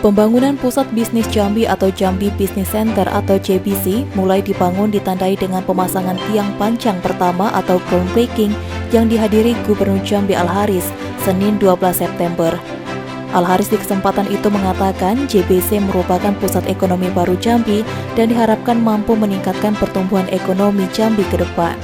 Pembangunan Pusat Bisnis Jambi atau Jambi Business Center atau JBC mulai dibangun ditandai dengan pemasangan tiang pancang pertama atau groundbreaking yang dihadiri Gubernur Jambi Al-Haris Senin 12 September. Al-Haris di kesempatan itu mengatakan JBC merupakan pusat ekonomi baru Jambi dan diharapkan mampu meningkatkan pertumbuhan ekonomi Jambi ke depan.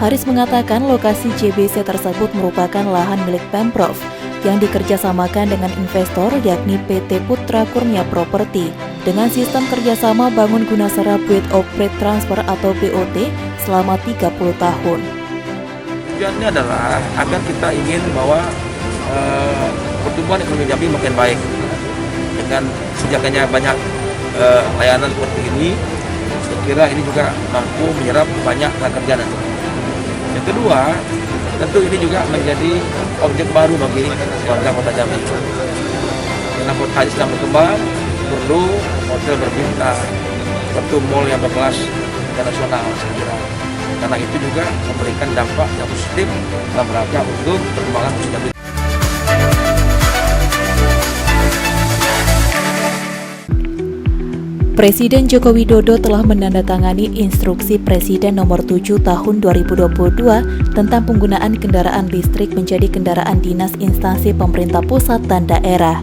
Haris mengatakan lokasi JBC tersebut merupakan lahan milik Pemprov yang dikerjasamakan dengan investor yakni PT Putra Kurnia Property dengan sistem kerjasama bangun guna serap Build Operate Transfer atau BOT selama 30 tahun. Tujuannya adalah agar kita ingin bahwa pertumbuhan ekonomi Jambi makin baik dengan sediakannya banyak layanan seperti ini. Saya kira ini juga mampu menyerap banyak tenaga kerja nanti. Yang kedua, tentu ini juga menjadi objek baru bagi warga Kota Jambi. Karena Kota Jambi sedang berkembang, perlu hotel berbintang, perlu mall yang berkelas internasional, saya kira. Karena itu juga memberikan dampak yang positif dalam rangka untuk perkembangan Kota Jambi. Presiden Joko Widodo telah menandatangani Instruksi Presiden Nomor 7 Tahun 2022 tentang penggunaan kendaraan listrik menjadi kendaraan dinas instansi pemerintah pusat dan daerah.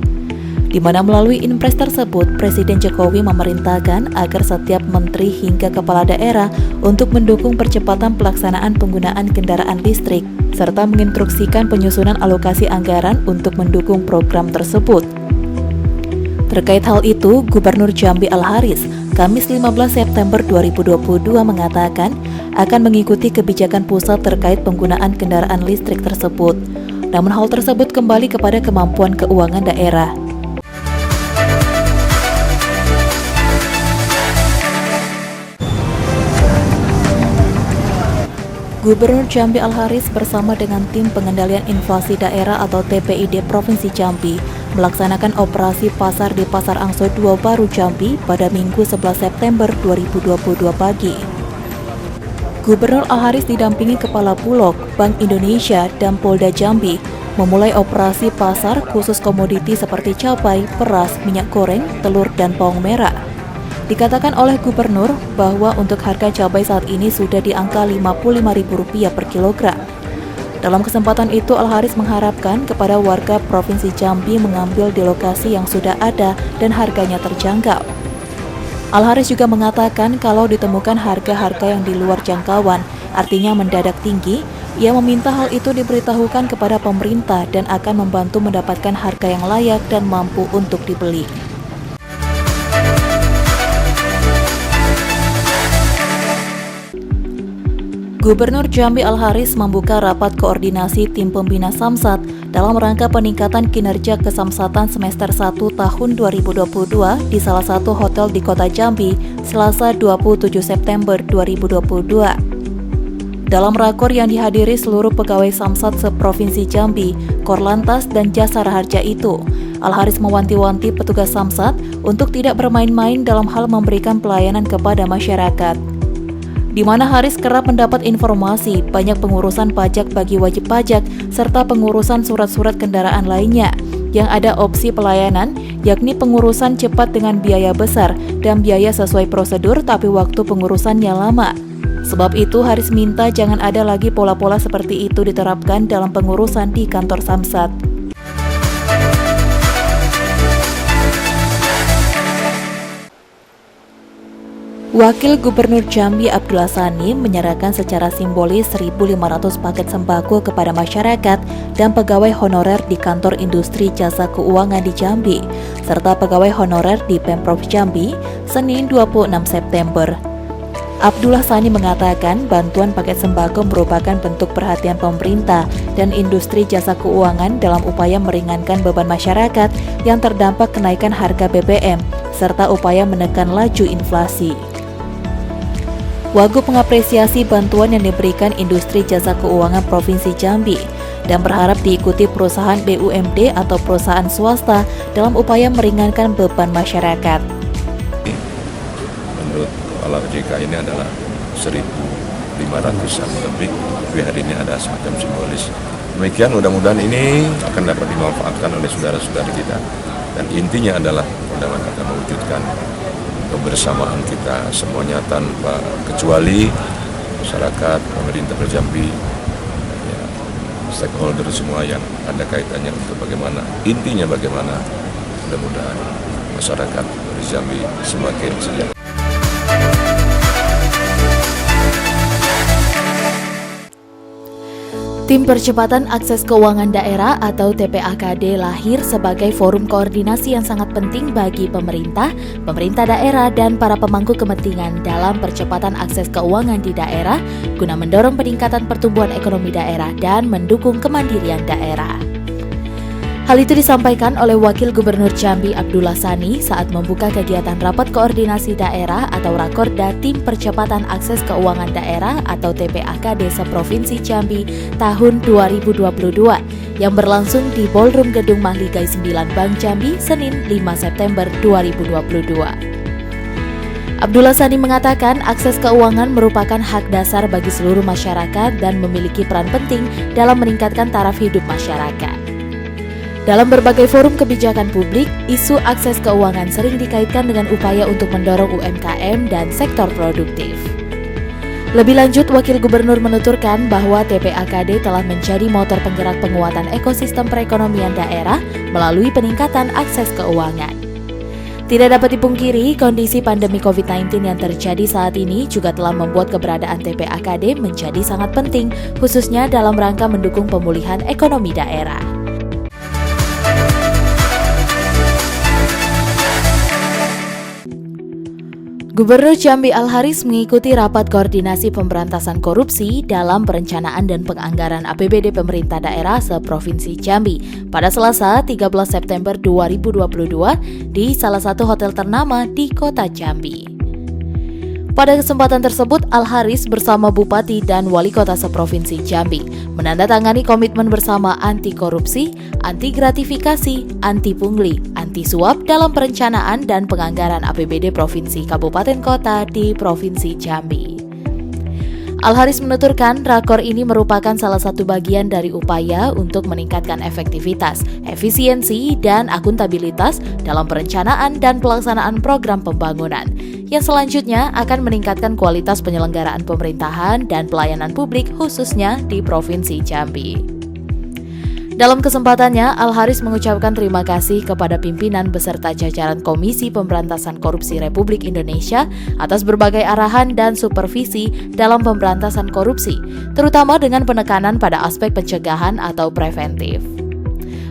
Di mana melalui Inpres tersebut, Presiden Jokowi memerintahkan agar setiap menteri hingga kepala daerah untuk mendukung percepatan pelaksanaan penggunaan kendaraan listrik, serta menginstruksikan penyusunan alokasi anggaran untuk mendukung program tersebut. Terkait hal itu, Gubernur Jambi Al-Haris, Kamis 15 September 2022 mengatakan akan mengikuti kebijakan pusat terkait penggunaan kendaraan listrik tersebut. Namun hal tersebut kembali kepada kemampuan keuangan daerah. Gubernur Jambi Al-Haris bersama dengan Tim Pengendalian Inflasi Daerah atau TPID Provinsi Jambi melaksanakan operasi pasar di Pasar Angso 2 Baru Jambi pada Minggu 11 September 2022 pagi. Gubernur Al-Haris didampingi Kepala Bulog, Bank Indonesia, dan Polda Jambi memulai operasi pasar khusus komoditi seperti cabai, beras, minyak goreng, telur, dan bawang merah. Dikatakan oleh Gubernur bahwa untuk harga cabai saat ini sudah di angka Rp55.000 per kilogram. Dalam kesempatan itu, Al-Haris mengharapkan kepada warga Provinsi Jambi mengambil di lokasi yang sudah ada dan harganya terjangkau. Al-Haris juga mengatakan kalau ditemukan harga-harga yang di luar jangkauan, artinya mendadak tinggi, ia meminta hal itu diberitahukan kepada pemerintah dan akan membantu mendapatkan harga yang layak dan mampu untuk dibeli. Gubernur Jambi Al-Haris membuka rapat koordinasi tim pembina Samsat dalam rangka peningkatan kinerja kesamsatan semester 1 tahun 2022 di salah satu hotel di Kota Jambi, Selasa 27 September 2022. Dalam rakor yang dihadiri seluruh pegawai Samsat seprovinsi Jambi, Korlantas dan Jasa Raharja itu, Al-Haris mewanti-wanti petugas Samsat untuk tidak bermain-main dalam hal memberikan pelayanan kepada masyarakat. Di mana Haris kerap mendapat informasi banyak pengurusan pajak bagi wajib pajak serta pengurusan surat-surat kendaraan lainnya yang ada opsi pelayanan yakni pengurusan cepat dengan biaya besar dan biaya sesuai prosedur tapi waktu pengurusannya lama. Sebab itu Haris minta jangan ada lagi pola-pola seperti itu diterapkan dalam pengurusan di kantor Samsat. Wakil Gubernur Jambi Abdullah Sani menyerahkan secara simbolis 1.500 paket sembako kepada masyarakat dan pegawai honorer di kantor industri jasa keuangan di Jambi, serta pegawai honorer di Pemprov Jambi, Senin 26 September. Abdullah Sani mengatakan bantuan paket sembako merupakan bentuk perhatian pemerintah dan industri jasa keuangan dalam upaya meringankan beban masyarakat yang terdampak kenaikan harga BBM, serta upaya menekan laju inflasi. Wagub mengapresiasi bantuan yang diberikan industri jasa keuangan Provinsi Jambi dan berharap diikuti perusahaan BUMD atau perusahaan swasta dalam upaya meringankan beban masyarakat. Menurut Kepala OJK ini adalah 1.500-an lebih, tapi hari ini ada semacam simbolis. Demikian mudah-mudahan ini akan dapat dimanfaatkan oleh saudara-saudara kita Dan intinya adalah mudah-mudahan akan mewujudkan kebersamaan kita semuanya tanpa kecuali masyarakat, pemerintah Jambi, ya, stakeholder semua yang ada kaitannya untuk bagaimana, intinya bagaimana mudah-mudahan masyarakat Jambi semakin sejahtera. Tim Percepatan Akses Keuangan Daerah atau TPAKD lahir sebagai forum koordinasi yang sangat penting bagi pemerintah daerah dan para pemangku kepentingan dalam percepatan akses keuangan di daerah guna mendorong peningkatan pertumbuhan ekonomi daerah dan mendukung kemandirian daerah. Hal itu disampaikan oleh Wakil Gubernur Jambi Abdullah Sani saat membuka kegiatan Rapat Koordinasi Daerah atau Rakorda Tim Percepatan Akses Keuangan Daerah atau TPAKD Seprovinsi Jambi tahun 2022 yang berlangsung di Ballroom Gedung Mahligai 9 Bank Jambi Senin 5 September 2022. Abdullah Sani mengatakan akses keuangan merupakan hak dasar bagi seluruh masyarakat dan memiliki peran penting dalam meningkatkan taraf hidup masyarakat. Dalam berbagai forum kebijakan publik, isu akses keuangan sering dikaitkan dengan upaya untuk mendorong UMKM dan sektor produktif. Lebih lanjut, Wakil Gubernur menuturkan bahwa TPAKD telah menjadi motor penggerak penguatan ekosistem perekonomian daerah melalui peningkatan akses keuangan. Tidak dapat dipungkiri, kondisi pandemi COVID-19 yang terjadi saat ini juga telah membuat keberadaan TPAKD menjadi sangat penting, khususnya dalam rangka mendukung pemulihan ekonomi daerah. Gubernur Jambi Al-Haris mengikuti rapat koordinasi pemberantasan korupsi dalam perencanaan dan penganggaran APBD pemerintah daerah seprovinsi Jambi pada Selasa 13 September 2022 di salah satu hotel ternama di kota Jambi. Pada kesempatan tersebut, Al-Haris bersama Bupati dan Wali Kota Seprovinsi Jambi menandatangani komitmen bersama anti korupsi, anti gratifikasi, anti pungli, anti suap dalam perencanaan dan penganggaran APBD Provinsi Kabupaten Kota di Provinsi Jambi. Al-Haris menuturkan rakor ini merupakan salah satu bagian dari upaya untuk meningkatkan efektivitas, efisiensi, dan akuntabilitas dalam perencanaan dan pelaksanaan program pembangunan, yang selanjutnya akan meningkatkan kualitas penyelenggaraan pemerintahan dan pelayanan publik khususnya di Provinsi Jambi. Dalam kesempatannya, Al-Haris mengucapkan terima kasih kepada pimpinan beserta jajaran Komisi Pemberantasan Korupsi Republik Indonesia atas berbagai arahan dan supervisi dalam pemberantasan korupsi, terutama dengan penekanan pada aspek pencegahan atau preventif.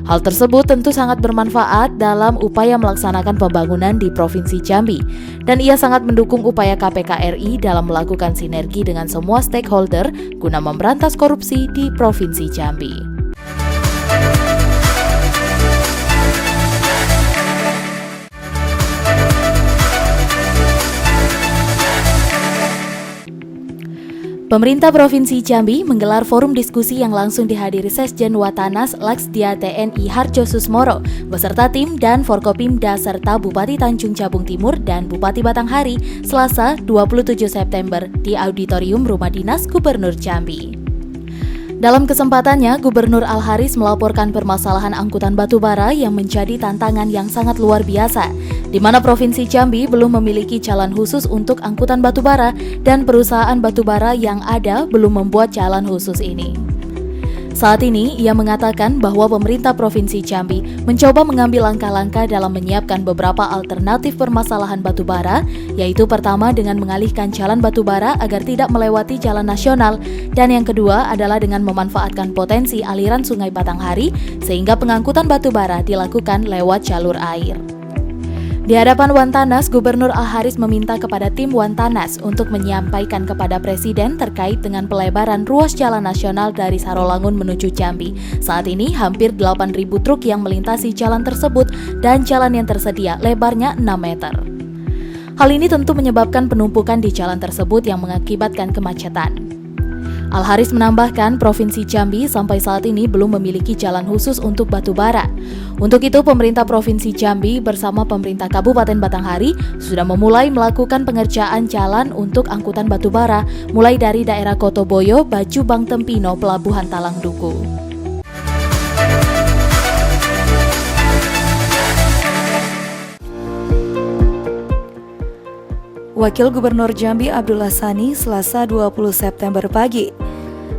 Hal tersebut tentu sangat bermanfaat dalam upaya melaksanakan pembangunan di Provinsi Jambi, dan ia sangat mendukung upaya KPK RI dalam melakukan sinergi dengan semua stakeholder guna memberantas korupsi di Provinsi Jambi. Pemerintah Provinsi Jambi menggelar forum diskusi yang langsung dihadiri Sekjen Watanas Laksdia TNI Harjo Susmoro beserta tim dan Forkopimda serta Bupati Tanjung Jabung Timur dan Bupati Batanghari Selasa 27 September di Auditorium Rumah Dinas Gubernur Jambi. Dalam kesempatannya, Gubernur Al-Haris melaporkan permasalahan angkutan batubara yang menjadi tantangan yang sangat luar biasa, di mana Provinsi Jambi belum memiliki jalan khusus untuk angkutan batubara dan perusahaan batubara yang ada belum membuat jalan khusus ini. Saat ini, ia mengatakan bahwa pemerintah Provinsi Jambi mencoba mengambil langkah-langkah dalam menyiapkan beberapa alternatif permasalahan batubara, yaitu pertama dengan mengalihkan jalan batubara agar tidak melewati jalan nasional, dan yang kedua adalah dengan memanfaatkan potensi aliran Sungai Batanghari sehingga pengangkutan batubara dilakukan lewat jalur air. Di hadapan Wantanas, Gubernur Al-Haris meminta kepada tim Wantanas untuk menyampaikan kepada Presiden terkait dengan pelebaran ruas jalan nasional dari Sarolangun menuju Jambi. Saat ini hampir 8.000 truk yang melintasi jalan tersebut dan jalan yang tersedia lebarnya 6 meter. Hal ini tentu menyebabkan penumpukan di jalan tersebut yang mengakibatkan kemacetan. Al-Haris menambahkan Provinsi Jambi sampai saat ini belum memiliki jalan khusus untuk batubara. Untuk itu, pemerintah Provinsi Jambi bersama pemerintah Kabupaten Batanghari sudah memulai melakukan pengerjaan jalan untuk angkutan batubara mulai dari daerah Kotoboyo, Baju Bang Tempino, Pelabuhan Talang Duku. Wakil Gubernur Jambi Abdullah Sani Selasa 20 September pagi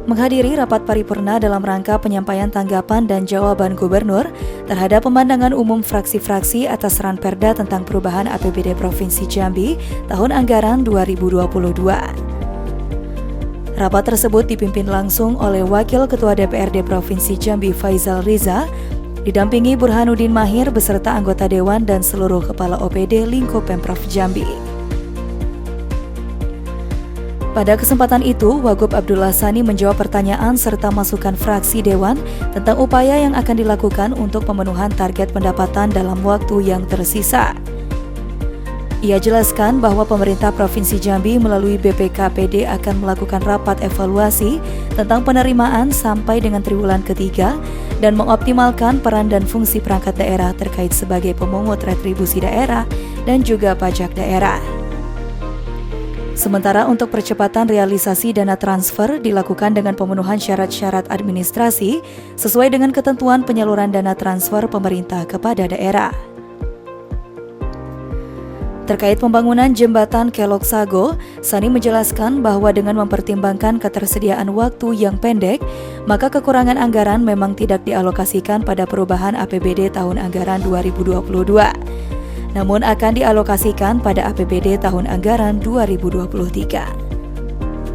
menghadiri rapat paripurna dalam rangka penyampaian tanggapan dan jawaban Gubernur terhadap pemandangan umum fraksi-fraksi atas Ranperda tentang perubahan APBD Provinsi Jambi tahun anggaran 2022. Rapat tersebut dipimpin langsung oleh Wakil Ketua DPRD Provinsi Jambi Faizal Riza, didampingi Burhanuddin Mahir beserta anggota Dewan dan seluruh Kepala OPD Lingkup Pemprov Jambi. Pada kesempatan itu, Wagub Abdullah Sani menjawab pertanyaan serta masukan fraksi Dewan tentang upaya yang akan dilakukan untuk pemenuhan target pendapatan dalam waktu yang tersisa. Ia jelaskan bahwa pemerintah Provinsi Jambi melalui BPKPD akan melakukan rapat evaluasi tentang penerimaan sampai dengan triwulan ketiga dan mengoptimalkan peran dan fungsi perangkat daerah terkait sebagai pemungut retribusi daerah dan juga pajak daerah. Sementara untuk percepatan realisasi dana transfer dilakukan dengan pemenuhan syarat-syarat administrasi sesuai dengan ketentuan penyaluran dana transfer pemerintah kepada daerah. Terkait pembangunan jembatan Kelok Sago, Sani menjelaskan bahwa dengan mempertimbangkan ketersediaan waktu yang pendek, maka kekurangan anggaran memang tidak dialokasikan pada perubahan APBD tahun anggaran 2022. Namun akan dialokasikan pada APBD tahun anggaran 2023.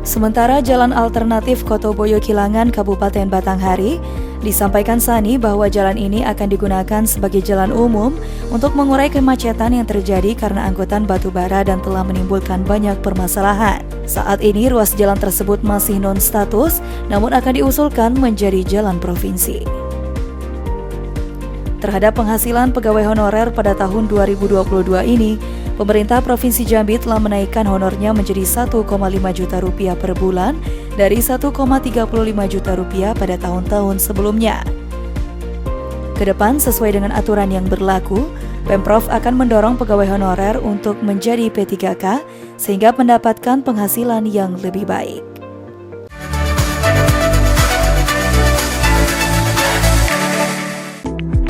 Sementara jalan alternatif Kotoboyo Kilangan Kabupaten Batanghari, disampaikan Sani bahwa jalan ini akan digunakan sebagai jalan umum untuk mengurai kemacetan yang terjadi karena angkutan batubara dan telah menimbulkan banyak permasalahan. Saat ini ruas jalan tersebut masih non-status, namun akan diusulkan menjadi jalan provinsi. Terhadap penghasilan pegawai honorer pada tahun 2022 ini, pemerintah Provinsi Jambi telah menaikkan honornya menjadi Rp1,5 juta per bulan dari Rp1,35 juta pada tahun-tahun sebelumnya. Kedepan, sesuai dengan aturan yang berlaku, Pemprov akan mendorong pegawai honorer untuk menjadi P3K sehingga mendapatkan penghasilan yang lebih baik.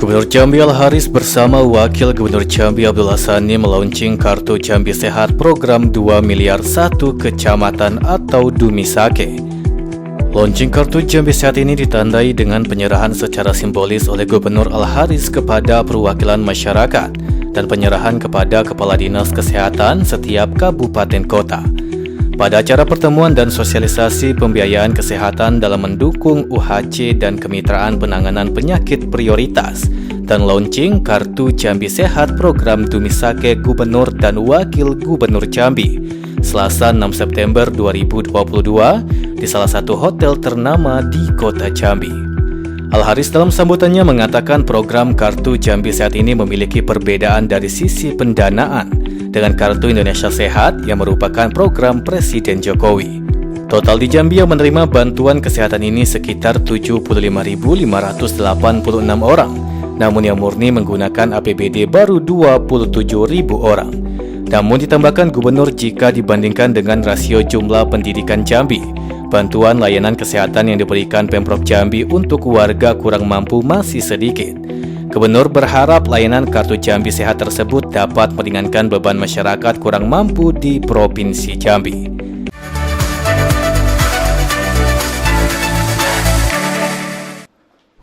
Gubernur Jambi Al-Haris bersama Wakil Gubernur Jambi Abdullah Sani melaunching Kartu Jambi Sehat program 2 miliar 1 kecamatan atau Dumisake. Launching Kartu Jambi Sehat ini ditandai dengan penyerahan secara simbolis oleh Gubernur Al-Haris kepada perwakilan masyarakat dan penyerahan kepada Kepala Dinas Kesehatan setiap kabupaten kota. Pada acara pertemuan dan sosialisasi pembiayaan kesehatan dalam mendukung UHC dan kemitraan penanganan penyakit prioritas dan launching Kartu Jambi Sehat program Dumisake Gubernur dan Wakil Gubernur Jambi Selasa 6 September 2022 di salah satu hotel ternama di kota Jambi. Al-Haris dalam sambutannya mengatakan program Kartu Jambi Sehat ini memiliki perbedaan dari sisi pendanaan dengan Kartu Indonesia Sehat yang merupakan program Presiden Jokowi. Total di Jambi yang menerima bantuan kesehatan ini sekitar 75.586 orang, namun yang murni menggunakan APBD baru 27.000 orang. Namun ditambahkan Gubernur jika dibandingkan dengan rasio jumlah pendidikan Jambi, bantuan layanan kesehatan yang diberikan Pemprov Jambi untuk warga kurang mampu masih sedikit. Gubernur berharap layanan Kartu Jambi Sehat tersebut dapat meringankan beban masyarakat kurang mampu di Provinsi Jambi.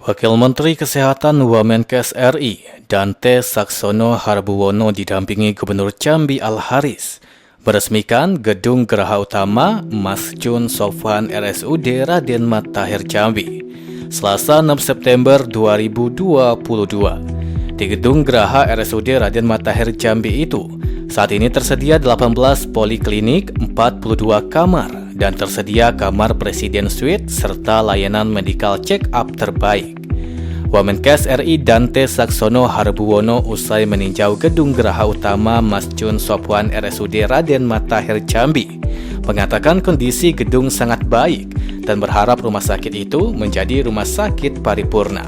Wakil Menteri Kesehatan Wamenkes RI, Dante Saxono Harbuwono didampingi Gubernur Jambi Al-Haris meresmikan Gedung Geraha Utama Masjun Sofwan RSUD Raden Matahir Jambi Selasa 6 September 2022. Di Gedung Geraha RSUD Raden Matahir Jambi itu, saat ini tersedia 18 poliklinik, 42 kamar, dan tersedia kamar Presiden Suite serta layanan medical check-up terbaik. Wamenkes RI Dante Saxono Harbuwono usai meninjau Gedung Geraha Utama Masjun Sofwan RSUD Raden Matahir Jambi mengatakan kondisi gedung sangat baik dan berharap rumah sakit itu menjadi rumah sakit paripurna.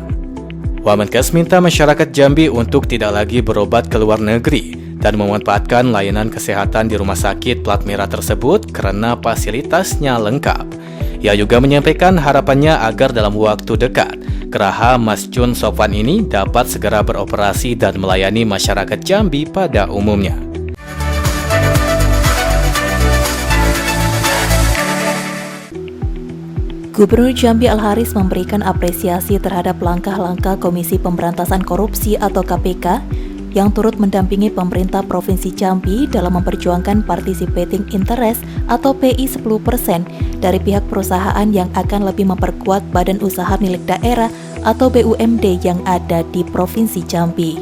Wamenkes minta masyarakat Jambi untuk tidak lagi berobat ke luar negeri dan memanfaatkan layanan kesehatan di rumah sakit plat merah tersebut karena fasilitasnya lengkap. Ia juga menyampaikan harapannya agar dalam waktu dekat, Geraha Masjun Sofwan ini dapat segera beroperasi dan melayani masyarakat Jambi pada umumnya. Gubernur Jambi Al-Haris memberikan apresiasi terhadap langkah-langkah Komisi Pemberantasan Korupsi atau KPK yang turut mendampingi pemerintah Provinsi Jambi dalam memperjuangkan participating interest atau PI 10% dari pihak perusahaan yang akan lebih memperkuat badan usaha milik daerah atau BUMD yang ada di Provinsi Jambi.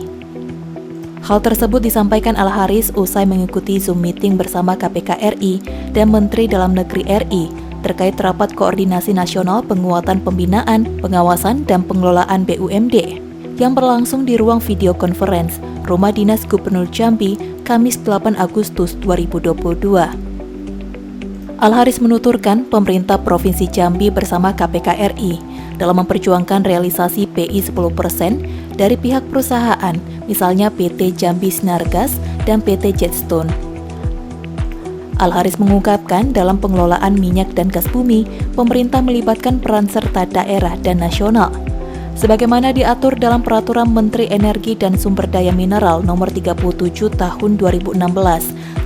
Hal tersebut disampaikan Al-Haris usai mengikuti Zoom meeting bersama KPK RI dan Menteri Dalam Negeri RI terkait rapat koordinasi nasional penguatan pembinaan, pengawasan, dan pengelolaan BUMD yang berlangsung di ruang video conference Rumah Dinas Gubernur Jambi, Kamis 8 Agustus 2022. Al-Haris menuturkan pemerintah Provinsi Jambi bersama KPK RI dalam memperjuangkan realisasi PI 10% dari pihak perusahaan, misalnya PT Jambi Sinargas dan PT Jetstone. Al-Haris mengungkapkan dalam pengelolaan minyak dan gas bumi, pemerintah melibatkan peran serta daerah dan nasional. Sebagaimana diatur dalam Peraturan Menteri Energi dan Sumber Daya Mineral Nomor 37 Tahun 2016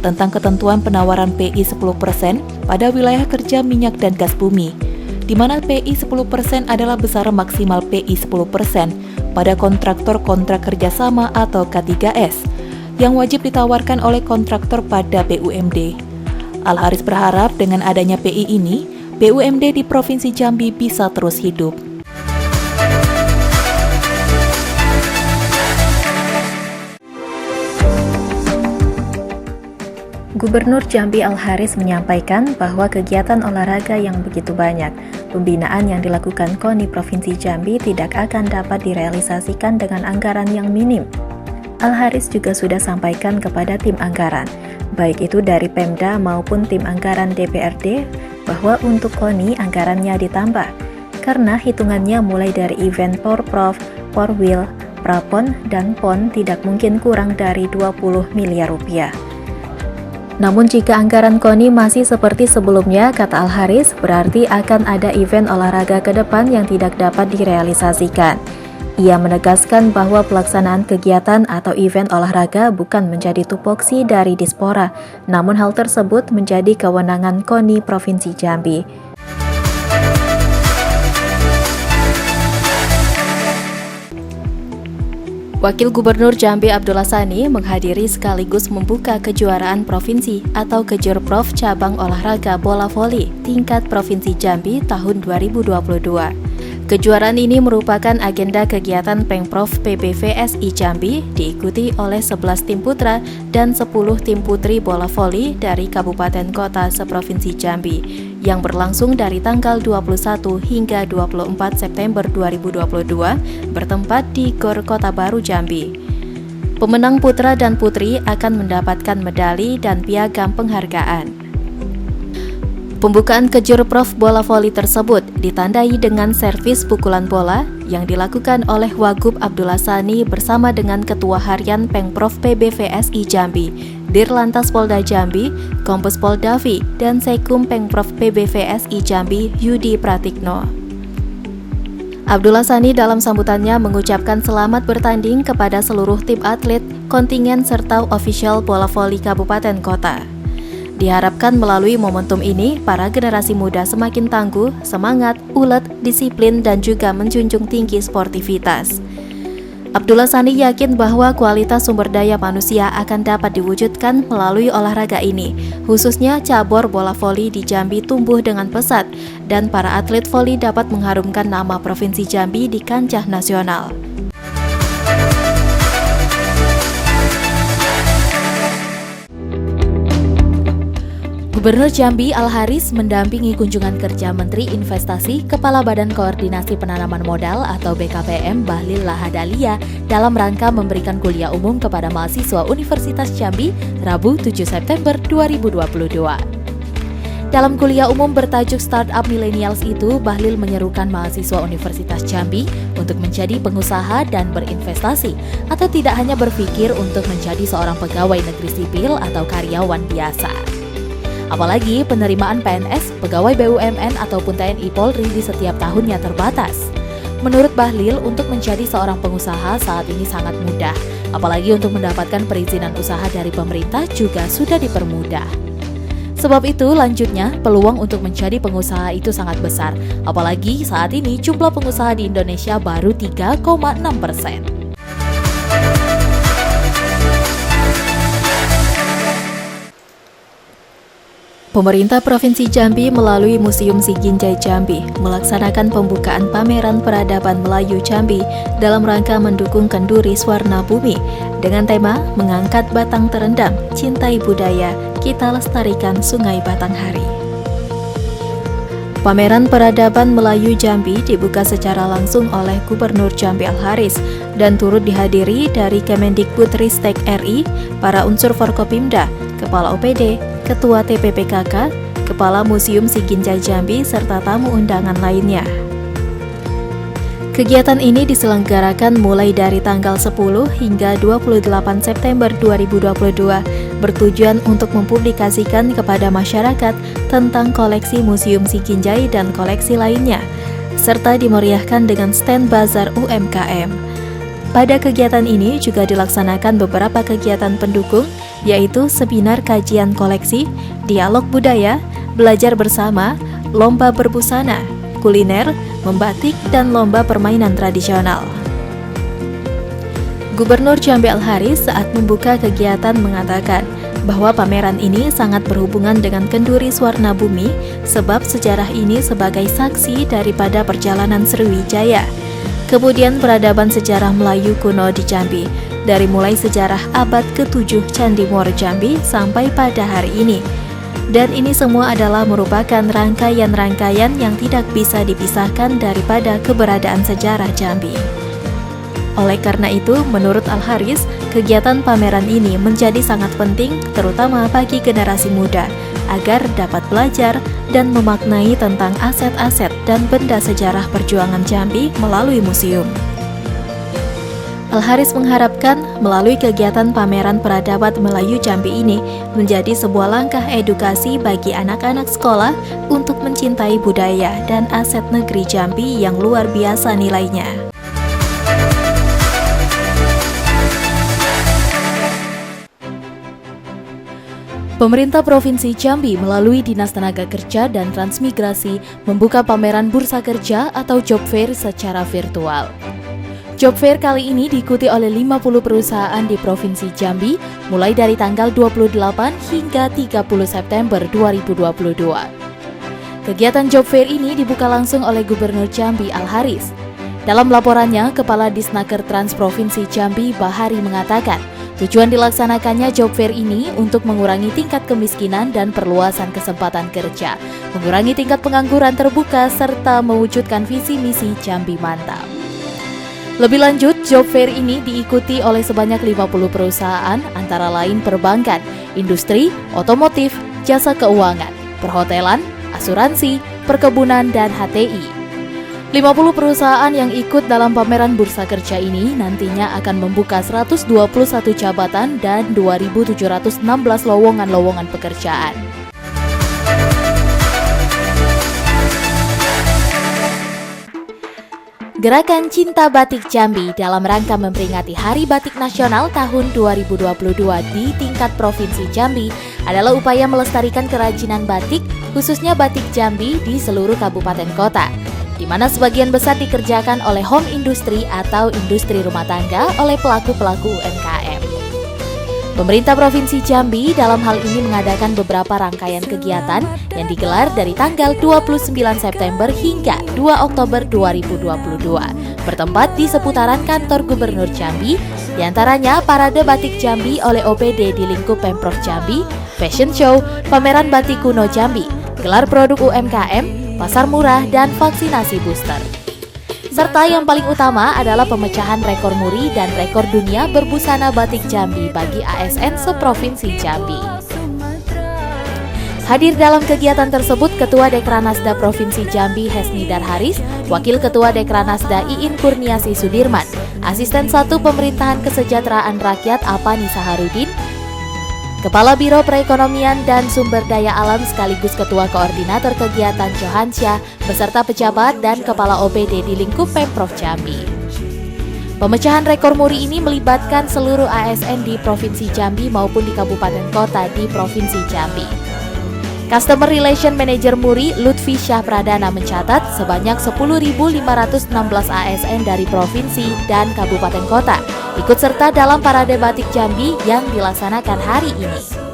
tentang ketentuan penawaran PI 10% pada wilayah kerja minyak dan gas bumi, di mana PI 10% adalah besaran maksimal PI 10% pada kontraktor kontrak kerjasama atau K3S yang wajib ditawarkan oleh kontraktor pada BUMD. Al-Haris berharap dengan adanya PI ini, BUMD di Provinsi Jambi bisa terus hidup. Gubernur Jambi Al-Haris menyampaikan bahwa kegiatan olahraga yang begitu banyak, pembinaan yang dilakukan KONI Provinsi Jambi tidak akan dapat direalisasikan dengan anggaran yang minim. Al-Haris juga sudah sampaikan kepada tim anggaran, baik itu dari Pemda maupun tim anggaran DPRD, bahwa untuk KONI anggarannya ditambah, karena hitungannya mulai dari event Porprov, Porwil, Prapon, dan PON tidak mungkin kurang dari 20 miliar rupiah. Namun jika anggaran KONI masih seperti sebelumnya, kata Al-Haris, berarti akan ada event olahraga ke depan yang tidak dapat direalisasikan. Ia menegaskan bahwa pelaksanaan kegiatan atau event olahraga bukan menjadi tupoksi dari Dispora, namun hal tersebut menjadi kewenangan KONI Provinsi Jambi. Wakil Gubernur Jambi Abdullah Sani menghadiri sekaligus membuka kejuaraan provinsi atau Kejurprov cabang olahraga bola voli tingkat Provinsi Jambi tahun 2022. Kejuaraan ini merupakan agenda kegiatan Pemprov PBVSI Jambi, diikuti oleh 11 tim putra dan 10 tim putri bola voli dari kabupaten kota seprovinsi Jambi, yang berlangsung dari tanggal 21 hingga 24 September 2022 bertempat di Gor Kota Baru Jambi. Pemenang putra dan putri akan mendapatkan medali dan piagam penghargaan. Pembukaan Kejurprov bola voli tersebut ditandai dengan servis pukulan bola yang dilakukan oleh Wagub Abdullah Sani bersama dengan Ketua Harian Pemprov PBVSI Jambi, Dirlantas Polda Jambi, Kombes Pol Davi, dan Sekum Pemprov PBVSI Jambi Yudi Pratikno. Abdullah Sani dalam sambutannya mengucapkan selamat bertanding kepada seluruh tim atlet, kontingen serta ofisial bola voli kabupaten kota. Diharapkan melalui momentum ini, para generasi muda semakin tangguh, semangat, ulet, disiplin, dan juga menjunjung tinggi sportivitas. Abdullah Sani yakin bahwa kualitas sumber daya manusia akan dapat diwujudkan melalui olahraga ini, khususnya cabur bola voli di Jambi tumbuh dengan pesat, dan para atlet voli dapat mengharumkan nama Provinsi Jambi di kancah nasional. Gubernur Jambi Al-Haris mendampingi kunjungan kerja Menteri Investasi Kepala Badan Koordinasi Penanaman Modal atau BKPM Bahlil Lahadalia dalam rangka memberikan kuliah umum kepada mahasiswa Universitas Jambi Rabu 7 September 2022. Dalam kuliah umum bertajuk Startup Millennials itu, Bahlil menyerukan mahasiswa Universitas Jambi untuk menjadi pengusaha dan berinvestasi, atau tidak hanya berpikir untuk menjadi seorang pegawai negeri sipil atau karyawan biasa. Apalagi penerimaan PNS, pegawai BUMN ataupun TNI Polri di setiap tahunnya terbatas. Menurut Bahlil, untuk menjadi seorang pengusaha saat ini sangat mudah, apalagi untuk mendapatkan perizinan usaha dari pemerintah juga sudah dipermudah. Sebab itu, lanjutnya, peluang untuk menjadi pengusaha itu sangat besar. Apalagi saat ini jumlah pengusaha di Indonesia baru 3,6%. Pemerintah Provinsi Jambi melalui Museum Siginjai Jambi melaksanakan pembukaan pameran peradaban Melayu Jambi dalam rangka mendukung Kenduri Swarna Bumi dengan tema Mengangkat Batang Terendam, Cintai Budaya, Kita Lestarikan Sungai Batanghari. Pameran Peradaban Melayu Jambi dibuka secara langsung oleh Gubernur Jambi Al-Haris dan turut dihadiri dari Kemendikbudristek RI, para unsur Forkopimda, Kepala OPD, Ketua TPPKK, Kepala Museum Siginjai Jambi, serta tamu undangan lainnya. Kegiatan ini diselenggarakan mulai dari tanggal 10 hingga 28 September 2022, bertujuan untuk mempublikasikan kepada masyarakat tentang koleksi Museum Siginjai dan koleksi lainnya, serta dimeriahkan dengan stand bazar UMKM. Pada kegiatan ini juga dilaksanakan beberapa kegiatan pendukung, yaitu seminar kajian koleksi, dialog budaya, belajar bersama, lomba berbusana, kuliner, membatik, dan lomba permainan tradisional. Gubernur Jambi Al-Haris saat membuka kegiatan mengatakan bahwa pameran ini sangat berhubungan dengan Kenduri Swarna Bumi sebab sejarah ini sebagai saksi daripada perjalanan Sriwijaya. Kemudian peradaban sejarah Melayu kuno di Jambi, dari mulai sejarah abad ke-7 Candi Muaro Jambi sampai pada hari ini. Dan ini semua adalah merupakan rangkaian-rangkaian yang tidak bisa dipisahkan daripada keberadaan sejarah Jambi. Oleh karena itu, menurut Al-Haris, kegiatan pameran ini menjadi sangat penting terutama bagi generasi muda, agar dapat belajar dan memaknai tentang aset-aset dan benda sejarah perjuangan Jambi melalui museum. Al-Haris mengharapkan melalui kegiatan pameran peradaban Melayu Jambi ini menjadi sebuah langkah edukasi bagi anak-anak sekolah untuk mencintai budaya dan aset negeri Jambi yang luar biasa nilainya. Pemerintah Provinsi Jambi melalui Dinas Tenaga Kerja dan Transmigrasi membuka pameran Bursa Kerja atau Job Fair secara virtual. Job Fair kali ini diikuti oleh 50 perusahaan di Provinsi Jambi mulai dari tanggal 28 hingga 30 September 2022. Kegiatan Job Fair ini dibuka langsung oleh Gubernur Jambi Al-Haris. Dalam laporannya, Kepala Disnaker Trans Provinsi Jambi Bahari mengatakan, tujuan dilaksanakannya Job Fair ini untuk mengurangi tingkat kemiskinan dan perluasan kesempatan kerja, mengurangi tingkat pengangguran terbuka, serta mewujudkan visi misi Jambi Mantap. Lebih lanjut, Job Fair ini diikuti oleh sebanyak 50 perusahaan, antara lain perbankan, industri, otomotif, jasa keuangan, perhotelan, asuransi, perkebunan, dan HTI. 50 perusahaan yang ikut dalam pameran Bursa Kerja ini nantinya akan membuka 121 jabatan dan 2.716 lowongan-lowongan pekerjaan. Gerakan Cinta Batik Jambi dalam rangka memperingati Hari Batik Nasional tahun 2022 di tingkat Provinsi Jambi adalah upaya melestarikan kerajinan batik, khususnya batik Jambi di seluruh kabupaten kota, di mana sebagian besar dikerjakan oleh home industry atau industri rumah tangga oleh pelaku-pelaku UMKM. Pemerintah Provinsi Jambi dalam hal ini mengadakan beberapa rangkaian kegiatan yang digelar dari tanggal 29 September hingga 2 Oktober 2022, bertempat di seputaran kantor Gubernur Jambi, diantaranya Parade Batik Jambi oleh OPD di lingkup Pemprov Jambi, Fashion Show, Pameran Batik Kuno Jambi, gelar produk UMKM, pasar murah, dan vaksinasi booster. Serta yang paling utama adalah pemecahan rekor muri dan rekor dunia berbusana batik Jambi bagi ASN seprovinsi Jambi. Hadir dalam kegiatan tersebut Ketua Dekranasda Provinsi Jambi Hesni Darharis, Wakil Ketua Dekranasda Iin Kurniasi Sudirman, Asisten 1 Pemerintahan Kesejahteraan Rakyat Apani Saharudin, Kepala Biro Perekonomian dan Sumber Daya Alam sekaligus Ketua Koordinator Kegiatan Johansyah, beserta pejabat dan Kepala OPD di lingkup Pemprov Jambi. Pemecahan rekor muri ini melibatkan seluruh ASN di Provinsi Jambi maupun di kabupaten kota di Provinsi Jambi. Customer Relation Manager MURI, Lutfi Syah Pradana mencatat sebanyak 10.516 ASN dari provinsi dan kabupaten kota ikut serta dalam Parade Batik Jambi yang dilaksanakan hari ini.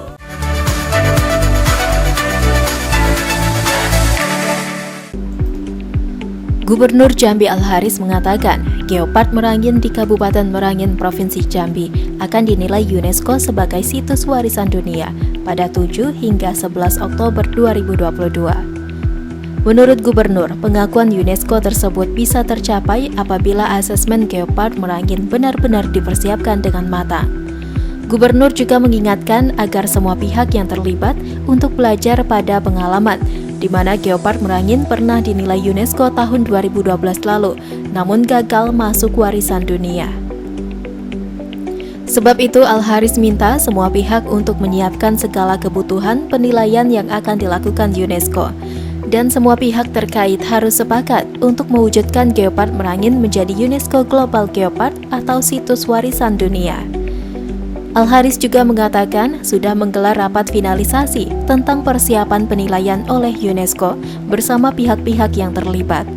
Gubernur Jambi Al-Haris mengatakan, Geopark Merangin di Kabupaten Merangin, Provinsi Jambi akan dinilai UNESCO sebagai situs warisan dunia pada 7 hingga 11 Oktober 2022. Menurut Gubernur, pengakuan UNESCO tersebut bisa tercapai apabila asesmen Geopark Merangin benar-benar dipersiapkan dengan matang. Gubernur juga mengingatkan agar semua pihak yang terlibat untuk belajar pada pengalaman di mana Geopark Merangin pernah dinilai UNESCO tahun 2012 lalu, namun gagal masuk warisan dunia. Sebab itu, Al-Haris minta semua pihak untuk menyiapkan segala kebutuhan penilaian yang akan dilakukan UNESCO. Dan semua pihak terkait harus sepakat untuk mewujudkan Geopark Merangin menjadi UNESCO Global Geopark atau situs warisan dunia. Al-Haris juga mengatakan sudah menggelar rapat finalisasi tentang persiapan penilaian oleh UNESCO bersama pihak-pihak yang terlibat.